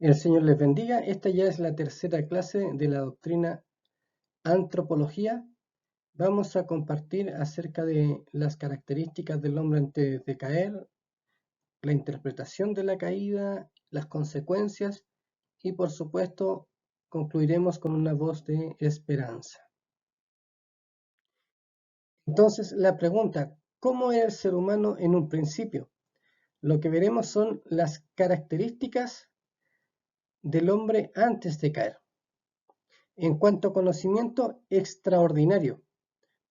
El Señor les bendiga. Esta ya es la tercera clase de la doctrina antropología. Vamos a compartir acerca de las características del hombre antes de caer, la interpretación de la caída, las consecuencias y por supuesto concluiremos con una voz de esperanza. Entonces la pregunta, ¿cómo era el ser humano en un principio? Lo que veremos son las características del hombre antes de caer. En cuanto a conocimiento, extraordinario.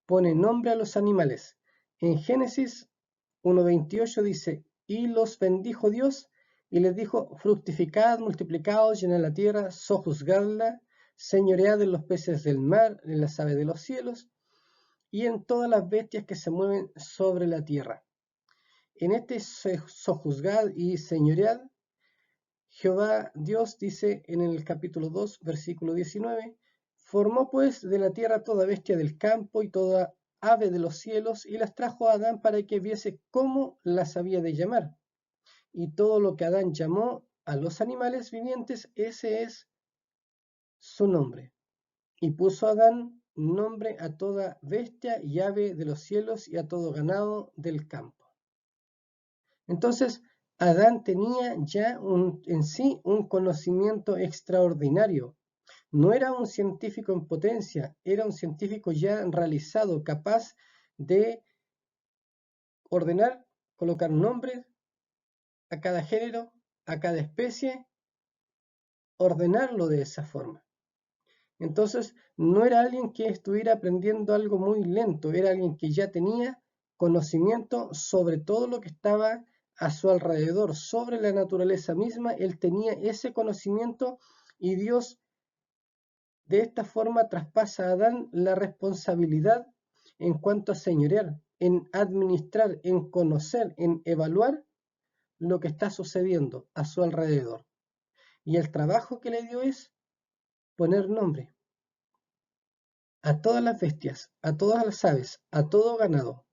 Pone nombre a los animales. En Génesis 1:28 dice, y los bendijo Dios y les dijo, fructificad, multiplicaos, llenad la tierra, sojuzgadla, señoread en los peces del mar, en las aves de los cielos y en todas las bestias que se mueven sobre la tierra. En este sojuzgad y señoread, Jehová Dios dice en el capítulo 2, versículo 19, formó pues de la tierra toda bestia del campo y toda ave de los cielos y las trajo a Adán para que viese cómo las había de llamar. Y todo lo que Adán llamó a los animales vivientes, ese es su nombre. Y puso Adán nombre a toda bestia y ave de los cielos y a todo ganado del campo. Entonces, Adán tenía ya en sí un conocimiento extraordinario. No era un científico en potencia, era un científico ya realizado, capaz de ordenar, colocar nombres a cada género, a cada especie, ordenarlo de esa forma. Entonces, no era alguien que estuviera aprendiendo algo muy lento, era alguien que ya tenía conocimiento sobre todo lo que estaba a su alrededor, sobre la naturaleza misma, él tenía ese conocimiento y Dios de esta forma traspasa a Adán la responsabilidad en cuanto a señorear, en administrar, en conocer, en evaluar lo que está sucediendo a su alrededor. Y el trabajo que le dio es poner nombre a todas las bestias, a todas las aves, a todo ganado,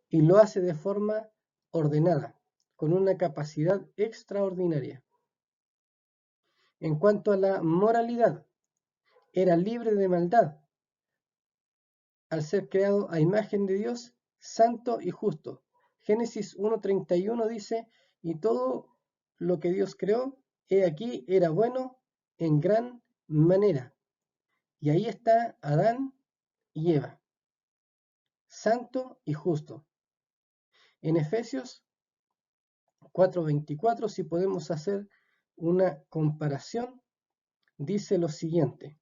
y lo hace de forma ordenada, con una capacidad extraordinaria. En cuanto a la moralidad, era libre de maldad, al ser creado a imagen de Dios, santo y justo. Génesis 1:31 dice, y todo lo que Dios creó, he aquí, era bueno en gran manera. Y ahí está Adán y Eva, santo y justo. En Efesios 4:24, si podemos hacer una comparación, dice lo siguiente,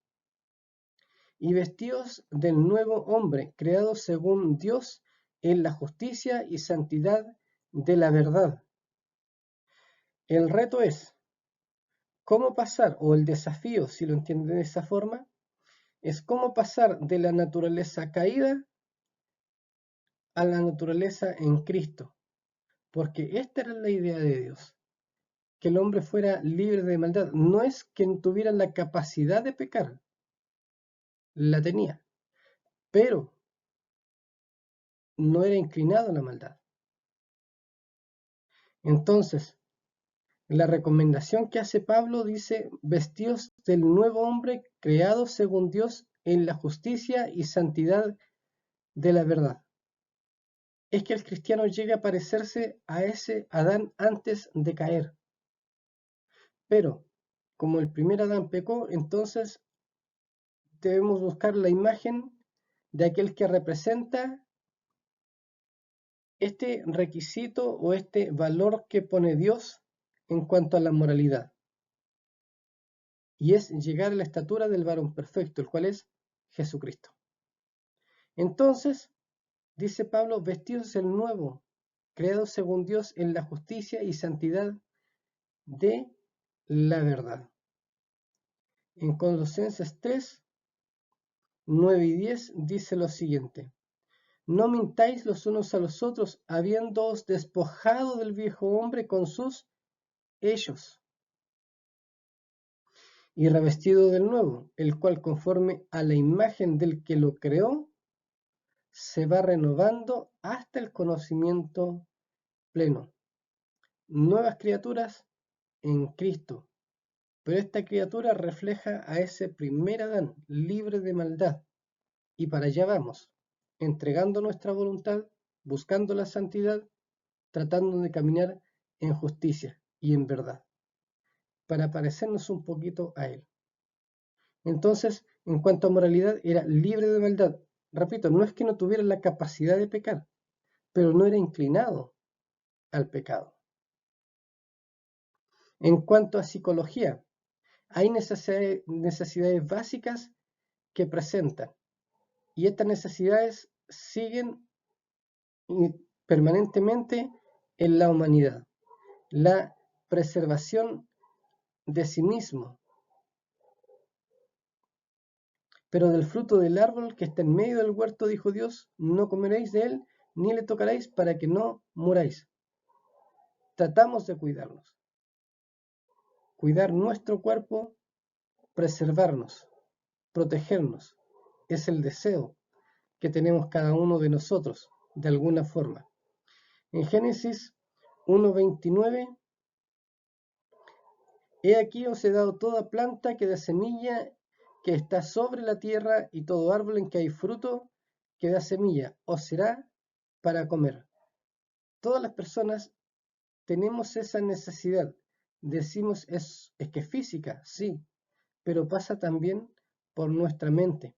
y vestidos del nuevo hombre, creado según Dios en la justicia y santidad de la verdad. El reto es, ¿cómo pasar? O el desafío, si lo entienden de esa forma, es cómo pasar de la naturaleza caída a la naturaleza en Cristo. Porque esta era la idea de Dios, que el hombre fuera libre de maldad. No es que tuviera la capacidad de pecar, la tenía, pero no era inclinado a la maldad. Entonces, la recomendación que hace Pablo dice, vestidos del nuevo hombre creado según Dios en la justicia y santidad de la verdad. Es que el cristiano llegue a parecerse a ese Adán antes de caer. Pero, como el primer Adán pecó, entonces debemos buscar la imagen de aquel que representa este requisito o este valor que pone Dios en cuanto a la moralidad. Y es llegar a la estatura del varón perfecto, el cual es Jesucristo. Entonces, dice Pablo, vestidos del nuevo, creados según Dios en la justicia y santidad de la verdad. En Colosenses 3, 9 y 10 dice lo siguiente, no mintáis los unos a los otros, habiéndoos despojado del viejo hombre con sus hechos, y revestido del nuevo, el cual conforme a la imagen del que lo creó, se va renovando hasta el conocimiento pleno. Nuevas criaturas en Cristo, Pero esta criatura refleja a ese primer Adán, libre de maldad, y para allá vamos, entregando nuestra voluntad, buscando la santidad, tratando de caminar en justicia y en verdad, para parecernos un poquito a Él. Entonces, en cuanto a moralidad, era libre de maldad. Repito, no es que no tuviera la capacidad de pecar, pero no era inclinado al pecado. En cuanto a psicología, hay necesidades básicas que presentan, y estas necesidades siguen permanentemente en la humanidad. La preservación de sí mismo, pero del fruto del árbol que está en medio del huerto, dijo Dios, no comeréis de él, ni le tocaréis para que no muráis. Tratamos de cuidarnos, cuidar nuestro cuerpo, preservarnos, protegernos. Es el deseo que tenemos cada uno de nosotros, de alguna forma. En Génesis 1:29, he aquí os he dado toda planta que da semilla, que está sobre la tierra, y todo árbol en que hay fruto, que da semilla, os será para comer. Todas las personas tenemos esa necesidad. Decimos es que es física, sí, pero pasa también por nuestra mente.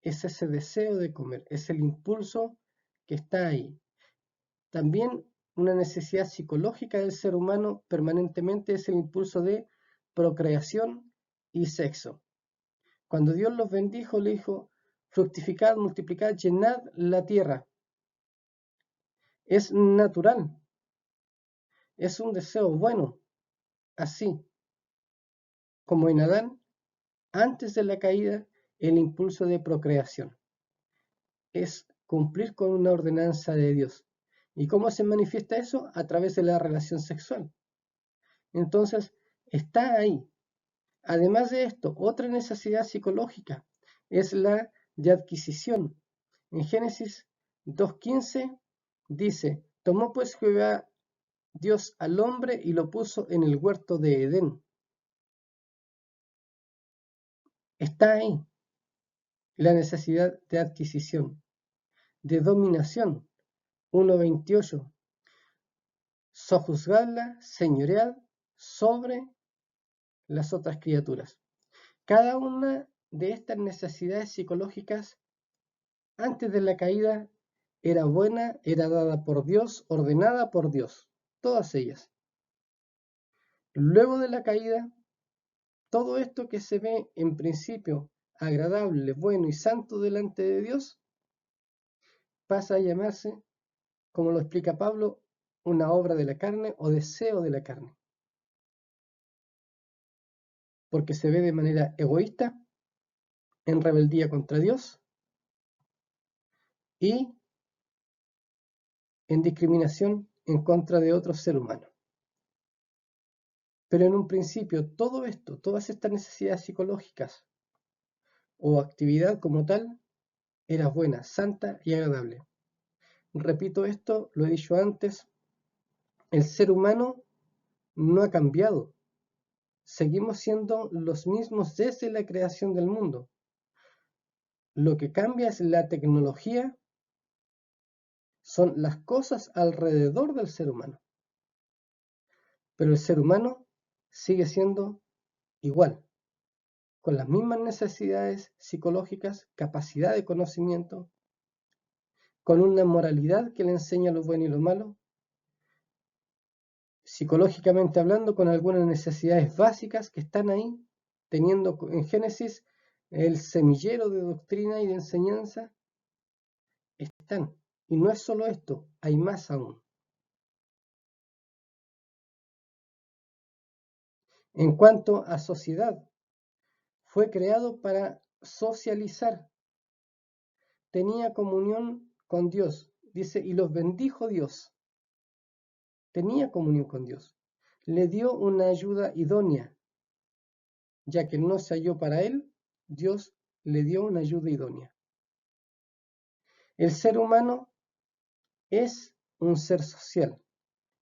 Es ese deseo de comer, es el impulso que está ahí. También una necesidad psicológica del ser humano permanentemente es el impulso de procreación y sexo. Cuando Dios los bendijo, le dijo, fructificad, multiplicad, llenad la tierra. Es natural, es un deseo bueno, así como en Adán, antes de la caída, el impulso de procreación. Es cumplir con una ordenanza de Dios. ¿Y cómo se manifiesta eso? A través de la relación sexual. Entonces, está ahí. Además de esto, otra necesidad psicológica es la de adquisición. En Génesis 2:15 dice, tomó pues Jehová Dios al hombre y lo puso en el huerto de Edén. Está ahí la necesidad de adquisición, de dominación. 1:28, sojuzgadla, señoread sobre las otras criaturas. Cada una de estas necesidades psicológicas antes de la caída era buena, era dada por Dios, ordenada por Dios, todas ellas. Luego de la caída, todo esto que se ve en principio agradable, bueno y santo delante de Dios, pasa a llamarse, como lo explica Pablo, una obra de la carne o deseo de la carne, porque se ve de manera egoísta, en rebeldía contra Dios y en discriminación en contra de otro ser humano. Pero en un principio todo esto, todas estas necesidades psicológicas o actividad como tal, era buena, santa y agradable. Repito esto, lo he dicho antes, el ser humano no ha cambiado. Seguimos siendo los mismos desde la creación del mundo. Lo que cambia es la tecnología, son las cosas alrededor del ser humano. Pero el ser humano sigue siendo igual, con las mismas necesidades psicológicas, capacidad de conocimiento, con una moralidad que le enseña lo bueno y lo malo, psicológicamente hablando, con algunas necesidades básicas que están ahí, teniendo en Génesis el semillero de doctrina y de enseñanza, están. Y no es solo esto, hay más aún. En cuanto a sociedad, fue creado para socializar, tenía comunión con Dios, dice, y los bendijo Dios, tenía comunión con Dios, le dio una ayuda idónea, ya que no se halló para él, Dios le dio una ayuda idónea. El ser humano es un ser social,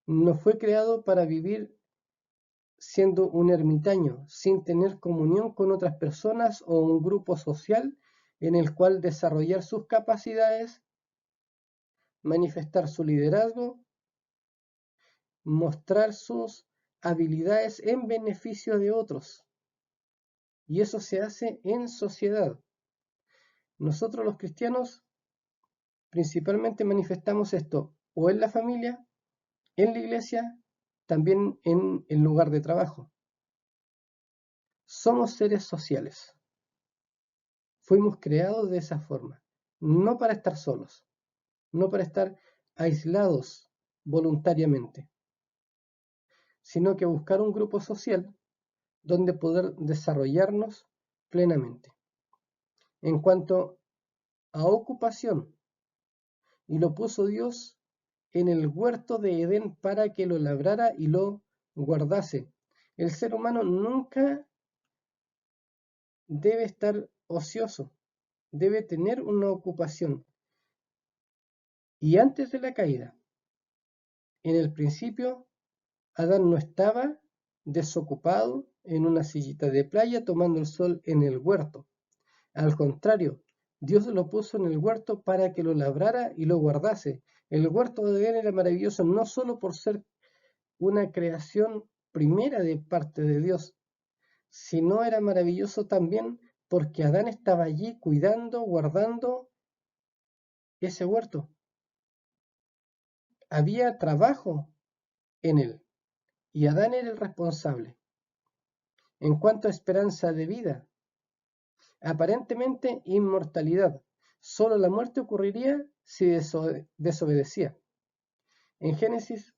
no fue creado para vivir siendo un ermitaño, sin tener comunión con otras personas o un grupo social en el cual desarrollar sus capacidades, manifestar su liderazgo, mostrar sus habilidades en beneficio de otros. Y eso se hace en sociedad. Nosotros los cristianos principalmente manifestamos esto o en la familia, en la iglesia, también en el lugar de trabajo. Somos seres sociales. Fuimos creados de esa forma, no para estar solos, no para estar aislados voluntariamente, sino que buscar un grupo social donde poder desarrollarnos plenamente. En cuanto a ocupación, y lo puso Dios en el huerto de Edén para que lo labrara y lo guardase. El ser humano nunca debe estar ocioso, debe tener una ocupación. Y antes de la caída, en el principio, Adán no estaba desocupado en una sillita de playa tomando el sol en el huerto. Al contrario, Dios lo puso en el huerto para que lo labrara y lo guardase. El huerto de Edén era maravilloso no solo por ser una creación primera de parte de Dios, sino era maravilloso también porque Adán estaba allí cuidando, guardando ese huerto. Había trabajo en él y Adán era el responsable. En cuanto a esperanza de vida, aparentemente inmortalidad, solo la muerte ocurriría si desobedecía. En Génesis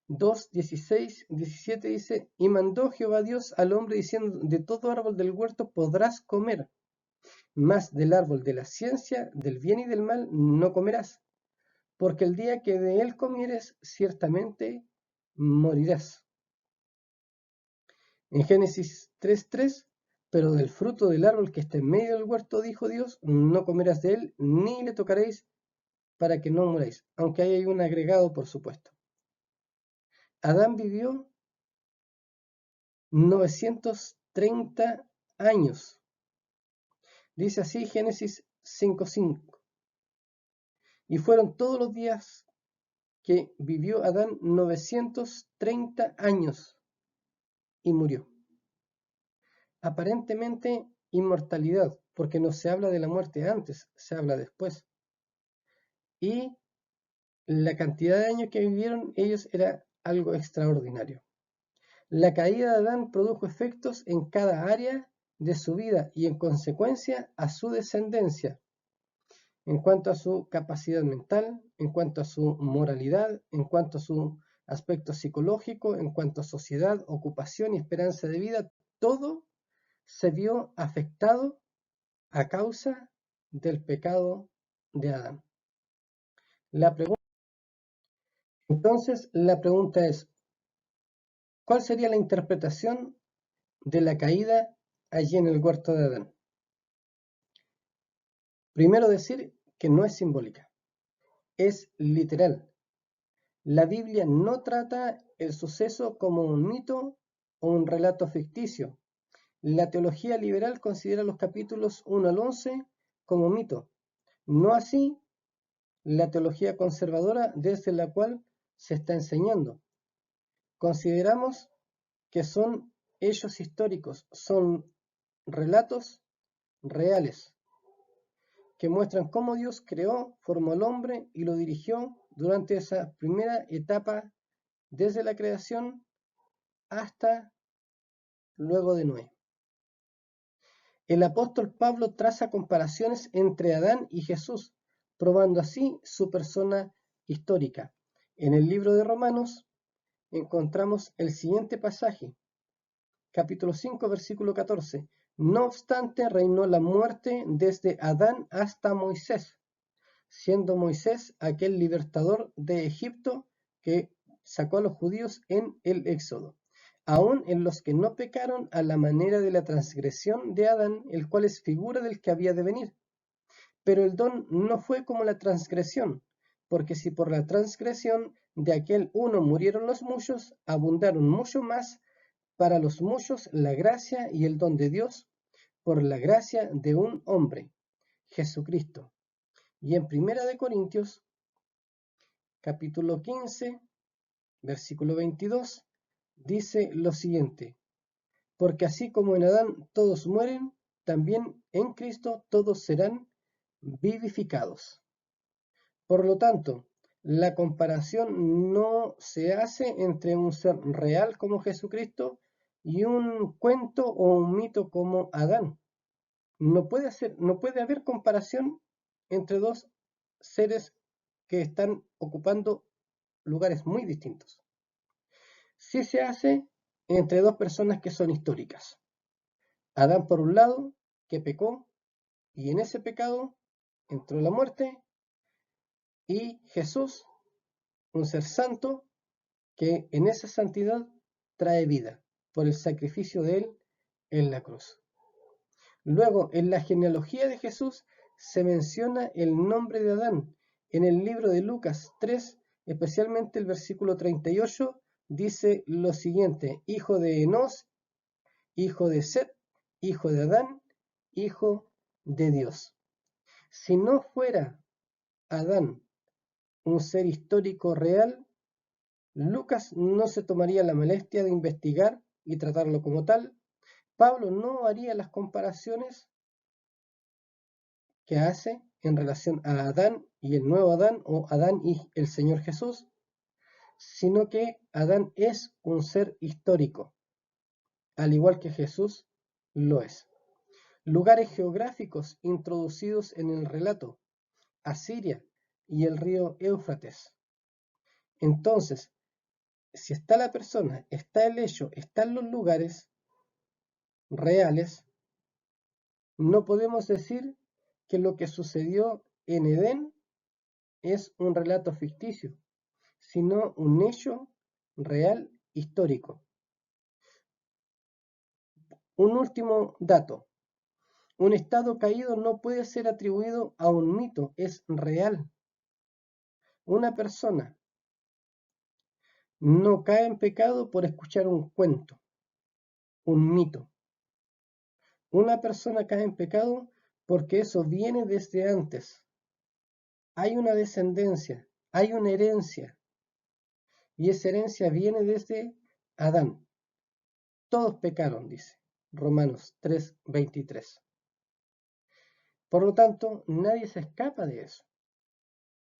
2, 16, 17 dice, y mandó Jehová Dios al hombre diciendo, de todo árbol del huerto podrás comer, mas del árbol de la ciencia, del bien y del mal, no comerás, porque el día que de él comieres, ciertamente morirás. En Génesis 3:3, pero del fruto del árbol que está en medio del huerto, dijo Dios, no comerás de él, ni le tocaréis, para que no muráis, aunque ahí hay un agregado, por supuesto. Adán vivió 930 años. Dice así Génesis 5:5. Y fueron todos los días que vivió Adán 930 años y murió. Aparentemente inmortalidad, porque no se habla de la muerte antes, se habla después. Y la cantidad de años que vivieron ellos era algo extraordinario. La caída de Adán produjo efectos en cada área de su vida y en consecuencia a su descendencia, en cuanto a su capacidad mental, en cuanto a su moralidad, en cuanto a su aspecto psicológico, en cuanto a sociedad, ocupación y esperanza de vida, todo se vio afectado a causa del pecado de Adán. Entonces, la pregunta es, ¿cuál sería la interpretación de la caída allí en el huerto de Adán? Primero decir que no es simbólica, es literal. La Biblia no trata el suceso como un mito o un relato ficticio. La teología liberal considera los capítulos 1 al 11 como mito, no así la teología conservadora desde la cual se está enseñando. Consideramos que son hechos históricos, son relatos reales, que muestran cómo Dios creó, formó al hombre y lo dirigió durante esa primera etapa desde la creación hasta luego de Noé. El apóstol Pablo traza comparaciones entre Adán y Jesús, probando así su persona histórica. En el libro de Romanos encontramos el siguiente pasaje, capítulo 5, versículo 14. No obstante, reinó la muerte desde Adán hasta Moisés, siendo Moisés aquel libertador de Egipto que sacó a los judíos en el Éxodo, aun en los que no pecaron a la manera de la transgresión de Adán, el cual es figura del que había de venir. Pero el don no fue como la transgresión, porque si por la transgresión de aquel uno murieron los muchos, abundaron mucho más para los muchos la gracia y el don de Dios por la gracia de un hombre, Jesucristo. Y en Primera de Corintios, capítulo 15, versículo 22, dice lo siguiente: porque así como en Adán todos mueren, también en Cristo todos serán vivificados. Por lo tanto, la comparación no se hace entre un ser real como Jesucristo y un cuento o un mito como Adán. No puede haber comparación entre dos seres que están ocupando lugares muy distintos. Sí se hace entre dos personas que son históricas. Adán por un lado, que pecó, y en ese pecado entró la muerte, y Jesús, un ser santo, que en esa santidad trae vida por el sacrificio de él en la cruz. Luego, en la genealogía de Jesús se menciona el nombre de Adán. En el libro de Lucas 3, especialmente el versículo 38, dice lo siguiente: hijo de Enos, hijo de Set, hijo de Adán, hijo de Dios. Si no fuera Adán un ser histórico real, Lucas no se tomaría la molestia de investigar y tratarlo como tal. Pablo no haría las comparaciones que hace en relación a Adán y el nuevo Adán, o Adán y el Señor Jesús, sino que Adán es un ser histórico, al igual que Jesús lo es. Lugares geográficos introducidos en el relato: Asiria y el río Éufrates. Entonces, si está la persona, está el hecho, están los lugares reales, no podemos decir que lo que sucedió en Edén es un relato ficticio, sino un hecho real histórico. Un último dato: un estado caído no puede ser atribuido a un mito, es real. Una persona no cae en pecado por escuchar un cuento, un mito. Una persona cae en pecado porque eso viene desde antes. Hay una descendencia, hay una herencia, y esa herencia viene desde Adán. Todos pecaron, dice Romanos 3:23. Por lo tanto, nadie se escapa de eso.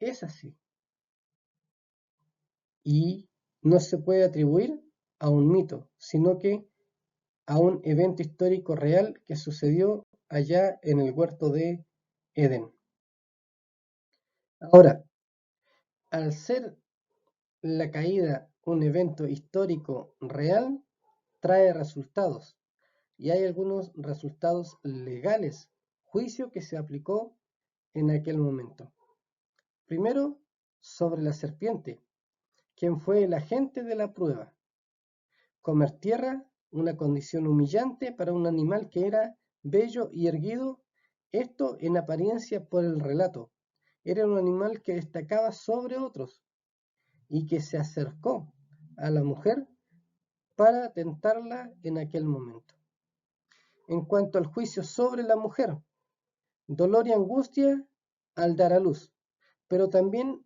Es así. Y no se puede atribuir a un mito, sino que a un evento histórico real que sucedió allá en el huerto de Edén. Ahora, al ser la caída un evento histórico real, trae resultados, y hay algunos resultados legales, juicio que se aplicó en aquel momento. Primero, sobre la serpiente, quien fue el agente de la prueba. Comer tierra, una condición humillante para un animal que era bello y erguido, esto en apariencia por el relato. Era un animal que destacaba sobre otros y que se acercó a la mujer para tentarla en aquel momento. En cuanto al juicio sobre la mujer, dolor y angustia al dar a luz, pero también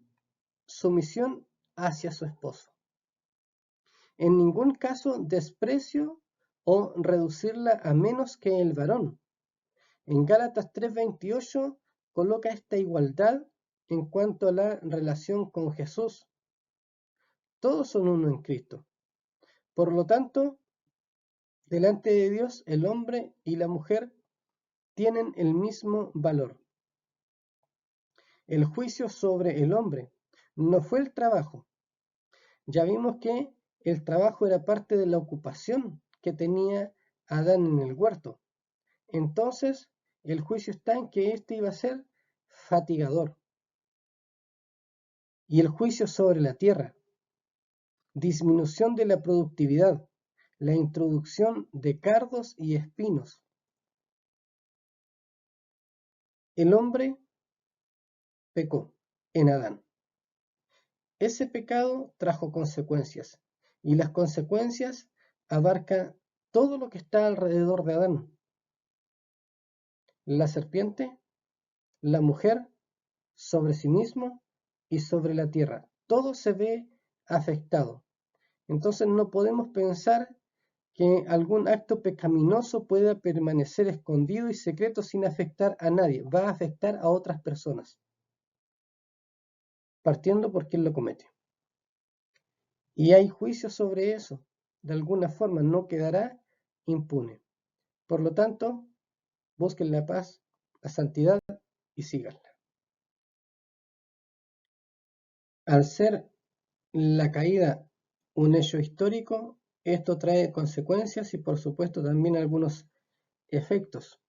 sumisión hacia su esposo. En ningún caso desprecio o reducirla a menos que el varón. En Gálatas 3:28 coloca esta igualdad en cuanto a la relación con Jesús. Todos son uno en Cristo. Por lo tanto, delante de Dios, el hombre y la mujer tienen el mismo valor. El juicio sobre el hombre no fue el trabajo. Ya vimos que el trabajo era parte de la ocupación que tenía Adán en el huerto. Entonces, el juicio está en que éste iba a ser fatigador. Y el juicio sobre la tierra: disminución de la productividad, la introducción de cardos y espinos. El hombre pecó en Adán. ese pecado trajo consecuencias, y las consecuencias abarcan todo lo que está alrededor de Adán. La serpiente, la mujer, sobre sí mismo y sobre la tierra. Todo se ve afectado. Entonces no podemos pensar que algún acto pecaminoso pueda permanecer escondido y secreto sin afectar a nadie. Va a afectar a otras personas, partiendo por quien lo comete. Y hay juicio sobre eso. De alguna forma no quedará impune. Por lo tanto, busquen la paz, la santidad y síganla. Al ser la caída un hecho histórico, esto trae consecuencias y por supuesto también algunos efectos.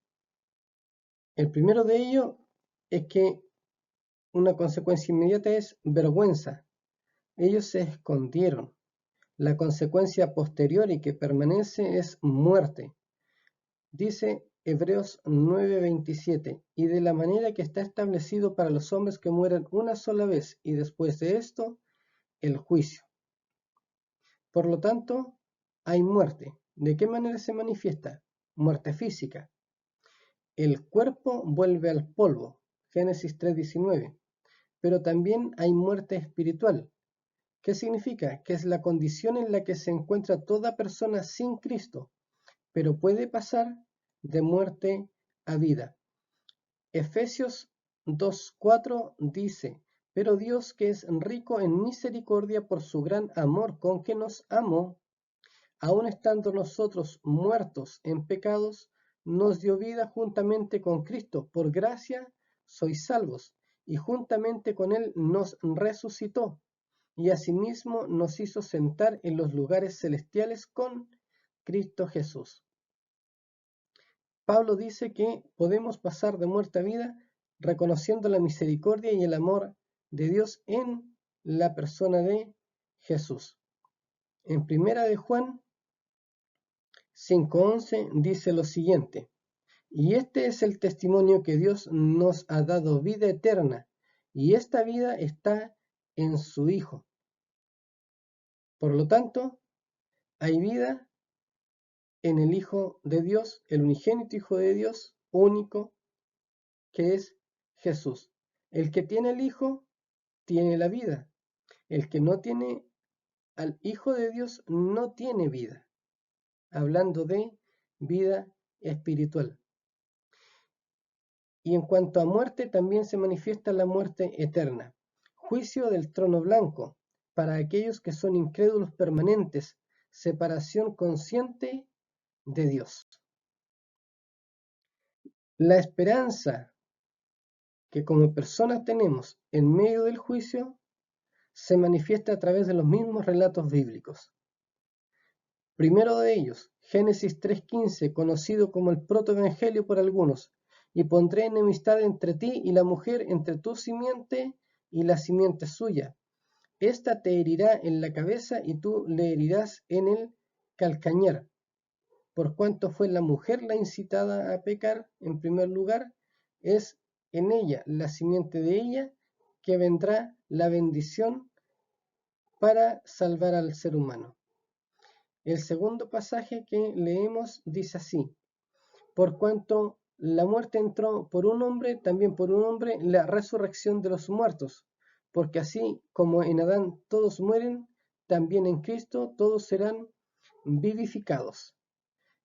El primero de ellos es que una consecuencia inmediata es vergüenza. Ellos se escondieron. La consecuencia posterior y que permanece es muerte. Dice Hebreos 9:27, y de la manera que está establecido para los hombres que mueran una sola vez y después de esto, el juicio. Por lo tanto, hay muerte. ¿De qué manera se manifiesta? Muerte física. El cuerpo vuelve al polvo, Génesis 3:19. Pero también hay muerte espiritual. ¿Qué significa? Que es la condición en la que se encuentra toda persona sin Cristo, pero puede pasar de muerte a vida. Efesios 2:4 dice, pero Dios, que es rico en misericordia por su gran amor con que nos amó, aun estando nosotros muertos en pecados, nos dio vida juntamente con Cristo. Por gracia sois salvos, y juntamente con Él nos resucitó, y asimismo nos hizo sentar en los lugares celestiales con Cristo Jesús. Pablo dice que podemos pasar de muerte a vida reconociendo la misericordia y el amor de Dios en la persona de Jesús. En primera de Juan 5:11 dice lo siguiente, y este es el testimonio que Dios nos ha dado vida eterna, y esta vida está en su Hijo. Por lo tanto, hay vida en el Hijo de Dios, el unigénito Hijo de Dios, único, que es Jesús. El que tiene el Hijo, tiene la vida. El que no tiene al Hijo de Dios, no tiene vida. Hablando de vida espiritual. Y en cuanto a muerte, también se manifiesta la muerte eterna. Juicio del trono blanco, para aquellos que son incrédulos permanentes, separación consciente de Dios. La esperanza que como personas tenemos en medio del juicio se manifiesta a través de los mismos relatos bíblicos. Primero de ellos, Génesis 3:15, conocido como el protoevangelio por algunos, y pondré enemistad entre ti y la mujer, entre tu simiente y la simiente suya. Esta te herirá en la cabeza y tú le herirás en el calcañar. Por cuanto fue la mujer la incitada a pecar, en primer lugar, es en ella, la simiente de ella, que vendrá la bendición para salvar al ser humano. El segundo pasaje que leemos dice así, por cuanto la muerte entró por un hombre, también por un hombre la resurrección de los muertos, porque así como en Adán todos mueren, también en Cristo todos serán vivificados.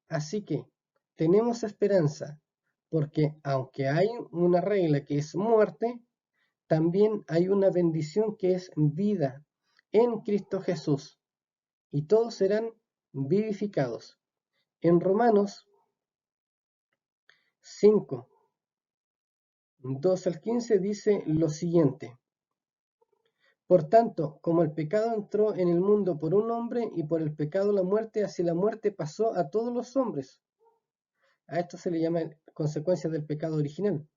Así que tenemos esperanza, porque aunque hay una regla que es muerte, también hay una bendición que es vida en Cristo Jesús, y todos serán vivificados. En Romanos 5, 2 al 15 dice lo siguiente. Por tanto, como el pecado entró en el mundo por un hombre y por el pecado la muerte, así la muerte pasó a todos los hombres. A esto se le llama consecuencia del pecado original.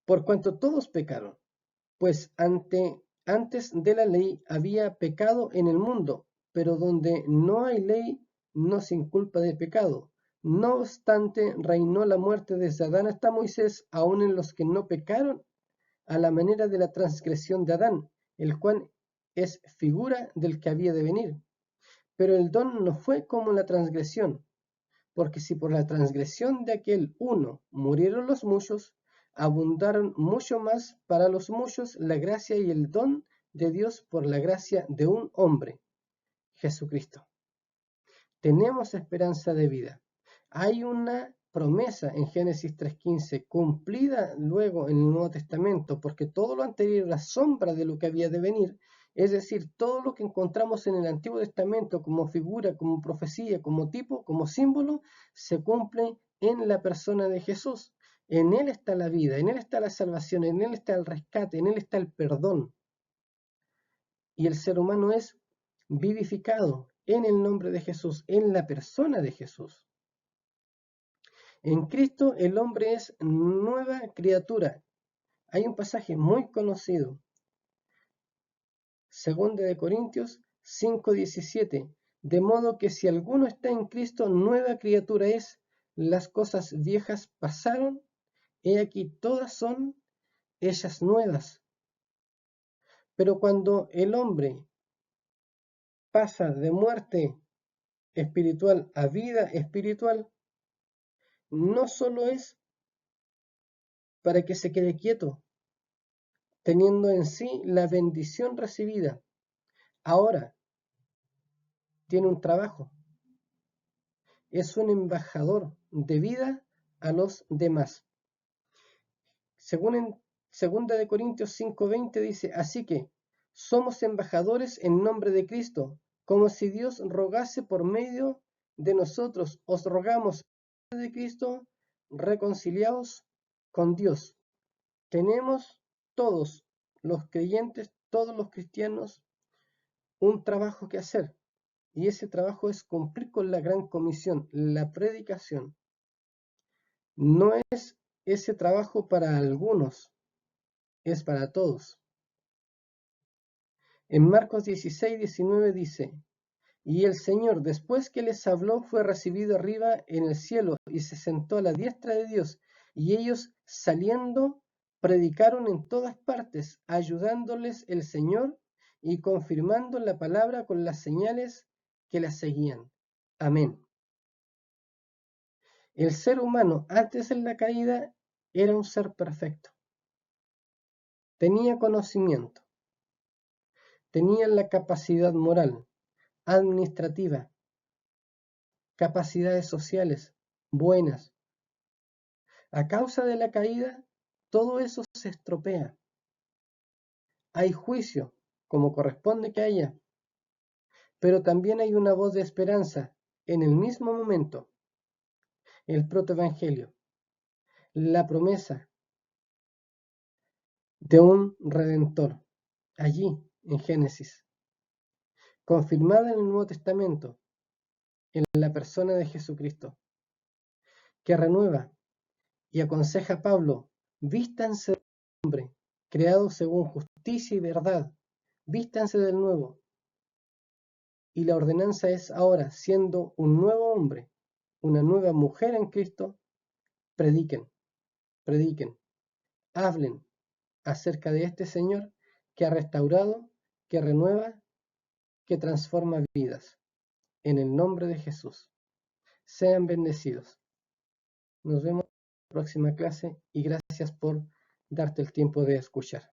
Por cuanto todos pecaron, pues antes de la ley había pecado en el mundo, pero donde no hay ley no se inculpa de pecado. No obstante, reinó la muerte desde Adán hasta Moisés, aun en los que no pecaron a la manera de la transgresión de Adán, el cual es figura del que había de venir. Pero el don no fue como la transgresión, porque si por la transgresión de aquel uno murieron los muchos, abundaron mucho más para los muchos la gracia y el don de Dios por la gracia de un hombre, Jesucristo. Tenemos esperanza de vida. Hay una promesa en Génesis 3:15, cumplida luego en el Nuevo Testamento, porque todo lo anterior era sombra de lo que había de venir, es decir, todo lo que encontramos en el Antiguo Testamento como figura, como profecía, como tipo, como símbolo, se cumple en la persona de Jesús. En Él está la vida, en Él está la salvación, en Él está el rescate, en Él está el perdón. Y el ser humano es vivificado en el nombre de Jesús, en la persona de Jesús. En Cristo el hombre es nueva criatura. Hay un pasaje muy conocido, 2 de Corintios 5:17, de modo que si alguno está en Cristo, nueva criatura es, las cosas viejas pasaron, he aquí todas son hechas nuevas. Pero cuando el hombre pasa de muerte espiritual a vida espiritual, no solo es para que se quede quieto, teniendo en sí la bendición recibida. Ahora tiene un trabajo, es un embajador de vida a los demás. Según en 2 de Corintios 5:20 dice, así que somos embajadores en nombre de Cristo, como si Dios rogase por medio de nosotros. Os rogamos en nombre de Cristo, reconciliaos con Dios. Tenemos todos los creyentes, todos los cristianos, un trabajo que hacer. Y ese trabajo es cumplir con la gran comisión, la predicación. No es ese trabajo para algunos, es para todos. En Marcos 16:19 dice, y el Señor, después que les habló, fue recibido arriba en el cielo y se sentó a la diestra de Dios. Y ellos, saliendo, predicaron en todas partes, ayudándoles el Señor y confirmando la palabra con las señales que la seguían. Amén. El ser humano antes de la caída era un ser perfecto. Tenía conocimiento, tenía la capacidad moral, administrativa, capacidades sociales buenas. A causa de la caída, todo eso se estropea. Hay juicio, como corresponde que haya, pero también hay una voz de esperanza en el mismo momento. El protoevangelio, la promesa de un redentor, allí en Génesis, confirmada en el Nuevo Testamento, en la persona de Jesucristo, que renueva y aconseja a Pablo, vístanse del hombre, creado según justicia y verdad, vístanse del nuevo. Y la ordenanza es ahora, siendo un nuevo hombre, una nueva mujer en Cristo, prediquen, prediquen, hablen acerca de este Señor que ha restaurado, que renueva, que transforma vidas. En el nombre de Jesús. Sean bendecidos. Nos vemos en la próxima clase y gracias por darte el tiempo de escuchar.